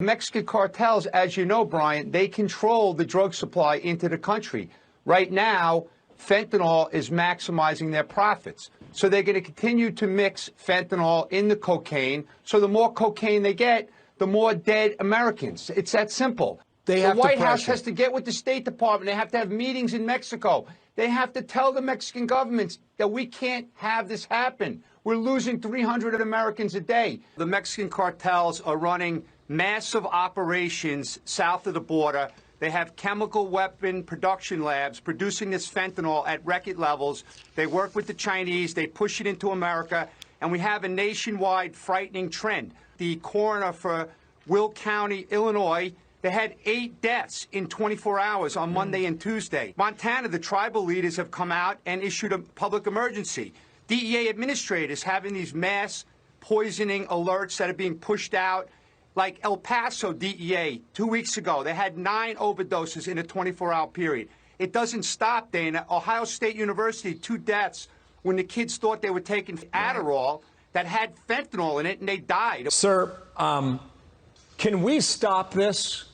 Mexican cartels, as you know, Brian, they control the drug supply into the country. Right now, fentanyl is maximizing their profits. So they're going to continue to mix fentanyl in the cocaine. So the more cocaine they get, the more dead Americans. It's that simple. The White House has to get with the State Department. They have to have meetings in Mexico. They have to tell the Mexican governments that we can't have this happen. We're losing 300 Americans a day. The Mexican cartels are running massive operations south of the border. They have chemical weapon production labs producing this fentanyl at record levels. They work with the Chinese. They push it into America. And we have a nationwide frightening trend. The coroner for Will County, Illinois, they had 8 deaths in 24 hours on Monday and Tuesday. Montana, the tribal leaders have come out and issued a public emergency. DEA administrators having these mass poisoning alerts that are being pushed out. Like El Paso DEA 2 weeks ago, they had 9 overdoses in a 24-hour period. It doesn't stop, Dana. Ohio State University, 2 deaths when the kids thought they were taking Adderall that had fentanyl in it, and they died. Sir, can we stop this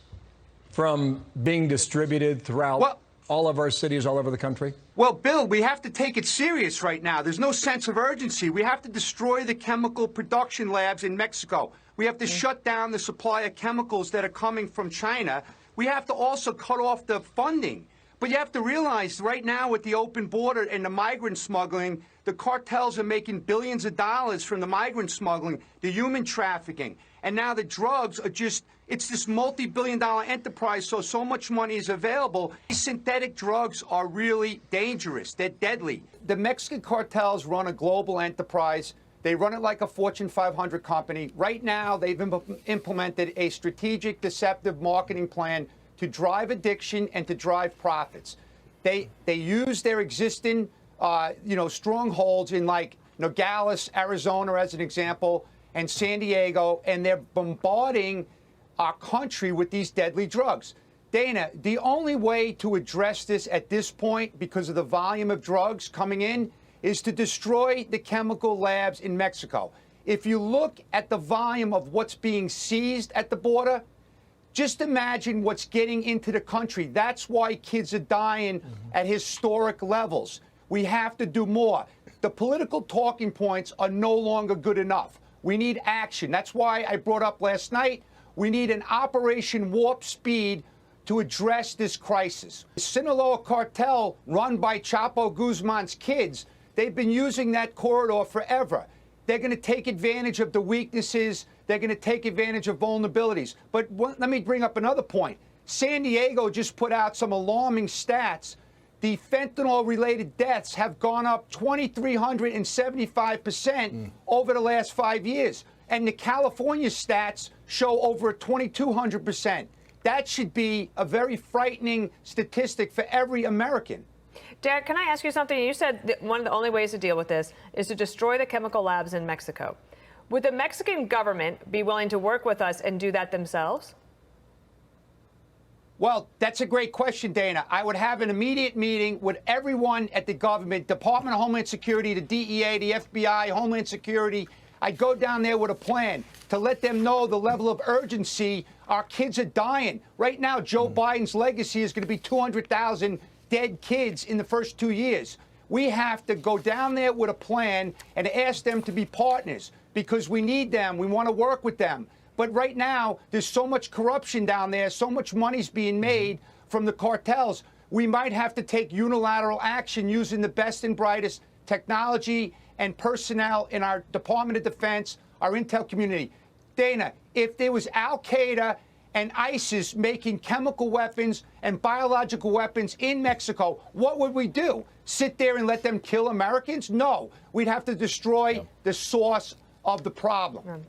from being distributed throughout all of our cities all over the country? Well, Bill, we have to take it serious right now. There's no sense of urgency. We have to destroy the chemical production labs in Mexico. We have to shut down the supply of chemicals that are coming from China. We have to also cut off the funding. But you have to realize right now with the open border and the migrant smuggling, the cartels are making billions of dollars from the migrant smuggling, the human trafficking. And now the drugs are just, it's this multi-billion-dollar enterprise, so much money is available. These synthetic drugs are really dangerous. They're deadly. The Mexican cartels run a global enterprise. They run it like a Fortune 500 company. Right now, they've implemented a strategic, deceptive marketing plan to drive addiction and to drive profits. They use their existing, strongholds in like Nogales, Arizona, as an example, and San Diego, and they're bombarding our country with these deadly drugs. Dana, the only way to address this at this point, because of the volume of drugs coming in, is to destroy the chemical labs in Mexico. If you look at the volume of what's being seized at the border, just imagine what's getting into the country. That's why kids are dying at historic levels. We have to do more. The political talking points are no longer good enough. We need action. That's why I brought up last night, we need an Operation Warp Speed to address this crisis. The Sinaloa cartel, run by Chapo Guzman's kids, they've been using that corridor forever. They're going to take advantage of the weaknesses. They're going to take advantage of vulnerabilities. But let me bring up another point. San Diego just put out some alarming stats. The fentanyl-related deaths have gone up 2,375% over the last 5 years. And the California stats show over 2,200%. That should be a very frightening statistic for every American. Derek, can I ask you something? You said that one of the only ways to deal with this is to destroy the chemical labs in Mexico. Would the Mexican government be willing to work with us and do that themselves? Well, that's a great question, Dana. I would have an immediate meeting with everyone at the government, Department of Homeland Security, the DEA, the FBI, Homeland Security. I'd go down there with a plan to let them know the level of urgency. Our kids are dying. Right now, Joe Biden's legacy is going to be 200,000 dead kids in the first 2 years. We have to go down there with a plan and ask them to be partners because we need them. We want to work with them. But right now, there's so much corruption down there, so much money's being made from the cartels. We might have to take unilateral action using the best and brightest technology and personnel in our Department of Defense, our intel community. Dana, if there was Al-Qaeda and ISIS making chemical weapons and biological weapons in Mexico, what would we do? Sit there and let them kill Americans? No. We'd have to destroy the source of the problem.